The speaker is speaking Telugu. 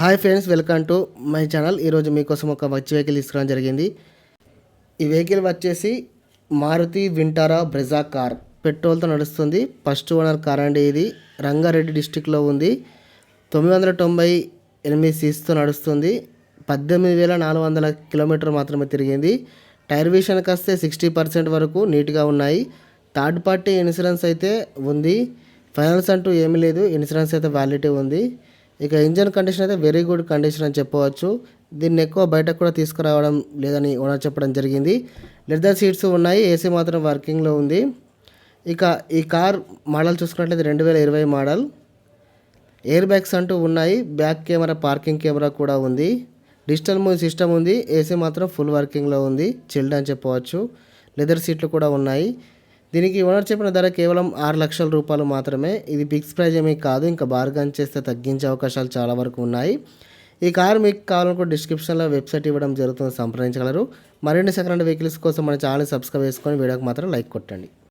Hi friends, welcome to my channel. ఈరోజు మీకోసం ఒక మంచి వెహికల్ తీసుకురావడం జరిగింది. ఈ వెహికల్ వచ్చేసి మారుతి వింటారా బ్రెజా కార్, పెట్రోల్తో నడుస్తుంది. ఫస్ట్ ఓనర్ కార్ అండి. ఇది రంగారెడ్డి డిస్టిక్లో ఉంది. 998 సీస్తో నడుస్తుంది. 18,400 కిలోమీటర్ మాత్రమే తిరిగింది. టైర్ విషయానికి వస్తే 60% వరకు నీట్గా ఉన్నాయి. థర్డ్ పార్టీ ఇన్సూరెన్స్ అయితే ఉంది. ఫైనాన్స్ అంటూ ఏమీ లేదు. ఇన్సూరెన్స్ అయితే వ్యాలిడిటీ ఉంది. ఇక ఇంజన్ కండిషన్ అయితే వెరీ గుడ్ కండిషన్ అని చెప్పవచ్చు. దీన్ని ఎక్కువ బయటకు కూడా తీసుకురావడం లేదని ఓనర్ చెప్పడం జరిగింది. లెదర్ సీట్స్ ఉన్నాయి. ఏసీ మాత్రం వర్కింగ్లో ఉంది. ఇక ఈ కార్ మోడల్ చూసుకున్నట్లయితే 2020 మోడల్. ఎయిర్ బ్యాగ్స్ అంటూ ఉన్నాయి. బ్యాక్ కెమెరా, పార్కింగ్ కెమెరా కూడా ఉంది. డిజిటల్ మ్యూజిక్ సిస్టమ్ ఉంది. ఏసీ మాత్రం ఫుల్ వర్కింగ్లో ఉంది. చిల్డ్ అని చెప్పవచ్చు. లెదర్ సీట్లు కూడా ఉన్నాయి. దీనికి ఓనర్ చెప్పిన ధర కేవలం 6 లక్షల రూపాయలు మాత్రమే. ఇది ఫిక్స్ ప్రైజ్ ఏమీ కాదు. ఇంకా బార్గన్ చేస్తే తగ్గించే అవకాశాలు చాలా వరకు ఉన్నాయి. ఈ కార్ మీకు కావాలనుకుంటే డిస్క్రిప్షన్లో వెబ్సైట్ ఇవ్వడం జరుగుతుంది, సంప్రదించగలరు. మరిన్ని సెకండ్ హ్యాండ్ వెహికల్స్ కోసం మన ఛానల్ సబ్స్క్రైబ్ చేసుకొని వీడియోకి మాత్రం లైక్ కొట్టండి.